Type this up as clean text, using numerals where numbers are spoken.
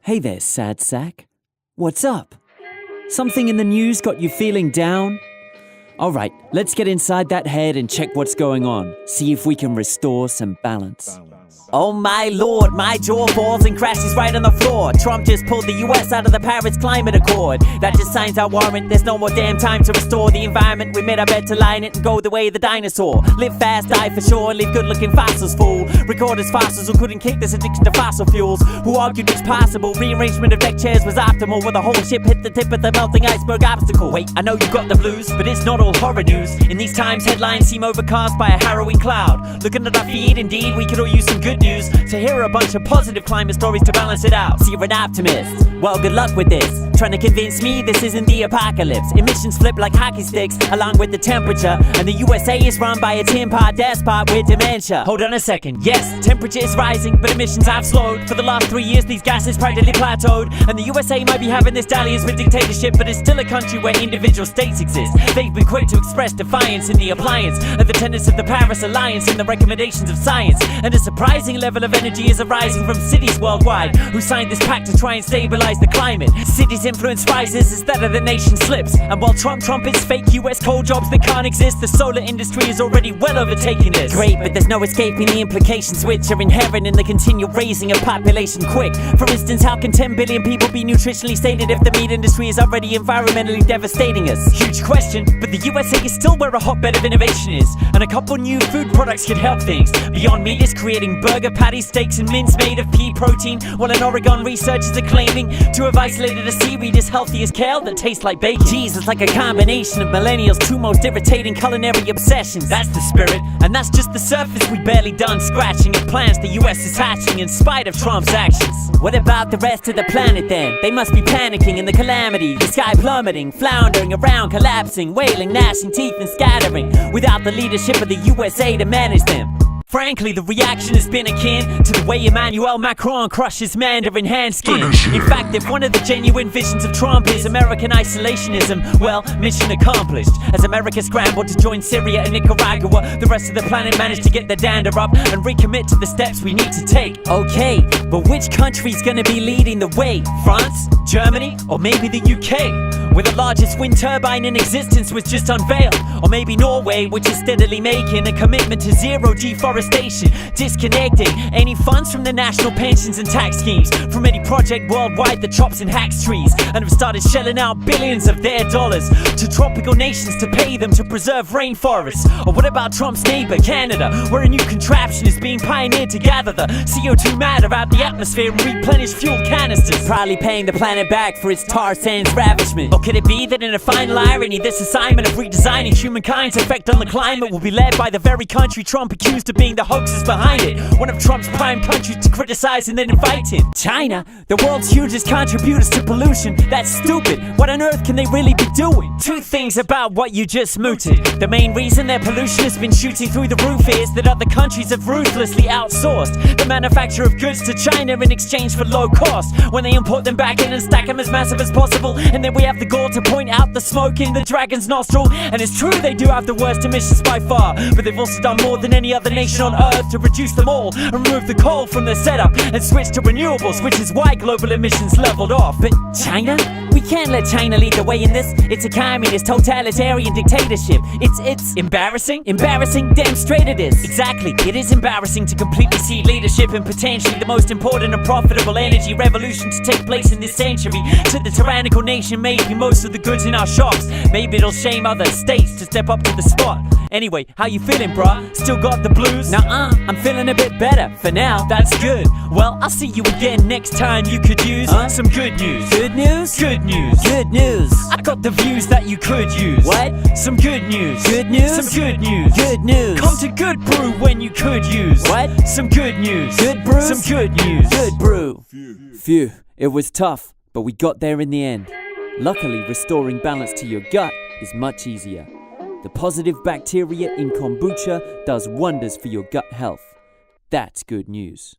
Hey there, sad sack. What's up? Something in the news got you feeling down? Alright, let's get inside that head and check what's going on. See if we can restore some balance. Oh my lord, my jaw falls and crashes right on the floor. Trump just pulled the US out of the Paris Climate Accord. That just signs our warrant, there's no more damn time to restore the environment. We made our bed to lie in it and go the way of the dinosaur. Live fast, die for sure, and leave good looking fossils fool. Record as fossils who couldn't kick this addiction to fossil fuels. Who argued it's possible, rearrangement of deck chairs was optimal. When the whole ship hit the tip of the melting iceberg obstacle. Wait, I know you got the blues, but it's not all horror news. In these times, headlines seem overcast by a harrowing cloud. Looking at our feed, indeed, we could all use some good news. So here are a bunch of positive climate stories to balance it out. So you're an optimist? Well, good luck with this. Trying to convince me this isn't the apocalypse. Emissions flip like hockey sticks along with the temperature. And the USA is run by a tin pot despot with dementia. Hold on a second. Yes, temperature is rising, but emissions have slowed. For the last 3 years, these gases practically plateaued. And the USA might be having this dalliance with dictatorship, but it's still a country where individual states exist. They've been quick to express defiance in the appliance of the tenets of the Paris Alliance and the recommendations of science. And a surprising level of energy is arising from cities worldwide who signed this pact to try and stabilize the climate. Cities' influence rises as that of the nation slips. And while Trump trumpets fake US coal jobs that can't exist, the solar industry is already well overtaking this. Great, but there's no escaping the implications which are inherent in the continual raising of population quick. For instance, how can 10 billion people be nutritionally sated if the meat industry is already environmentally devastating us? Huge question, but the USA is still where a hotbed of innovation is. And a couple new food products could help things. Beyond Meat is creating burger patties, steaks and mince made of pea protein, while in Oregon researchers are claiming to have isolated a seaweed as healthy as kale that tastes like bacon. Geez, it's like a combination of millennials' two most irritating culinary obsessions. That's the spirit, and that's just the surface we barely done scratching of plans the US is hatching in spite of Trump's actions. What about the rest of the planet then? They must be panicking in the calamity, the sky plummeting, floundering around, collapsing, wailing, gnashing teeth and scattering, without the leadership of the USA to manage them. Frankly, the reaction has been akin to the way Emmanuel Macron crushes Mandarin hand skin. In fact, if one of the genuine visions of Trump is American isolationism, well, mission accomplished. As America scrambled to join Syria and Nicaragua, the rest of the planet managed to get their dander up and recommit to the steps we need to take. Okay, but which country's gonna be leading the way? France? Germany? Or maybe the UK? Where the largest wind turbine in existence was just unveiled? Or maybe Norway, which is steadily making a commitment to zero deforestation, disconnecting any funds from the national pensions and tax schemes from any project worldwide that chops and hacks trees, and have started shelling out billions of their dollars to tropical nations to pay them to preserve rainforests. Or what about Trump's neighbor, Canada, where a new contraption is being pioneered to gather the CO2 matter out the atmosphere and replenish fuel canisters, probably paying the planet back for its tar sands ravishment? Or could it be that in a final irony, this assignment of redesigning humankind's effect on the climate will be led by the very country Trump accused of being the hoaxes behind it? One of Trump's prime countries to criticize and then invite him. China, the world's hugest contributors to pollution. That's stupid. What on earth can they really be doing? Two things about what you just mooted. The main reason their pollution has been shooting through the roof is that other countries have ruthlessly outsourced the manufacture of goods to China in exchange for low cost, when they import them back in and stack them as massive as possible. And then we have the gall to point out the smoke in the dragon's nostril. And it's true they do have the worst emissions by far, but they've also done more than any other nation on earth to reduce them all and remove the coal from their setup and switch to renewables, which is why global emissions leveled off. But China? We can't let China lead the way in this. It's a communist, totalitarian dictatorship. It's embarrassing. Embarrassing? Damn straight it is. Exactly, it is embarrassing to completely cede leadership in potentially the most important and profitable energy revolution to take place in this century to the tyrannical nation making most of the goods in our shops. Maybe it'll shame other states to step up to the spot. Anyway, how you feeling, bruh? Still got the blues? Nuh-uh, I'm feeling a bit better. For now, that's good. Well, I'll see you again next time you could use some good news. Good news? Good news. Good news. I got the views that you could use. What? Some good news. Good news? Some good news. Good news. Come to Good Brew when you could use. What? Some good news. Good brew? Some good news. Good brew. Phew, it was tough, but we got there in the end. Luckily, restoring balance to your gut is much easier. The positive bacteria in kombucha does wonders for your gut health. That's good news.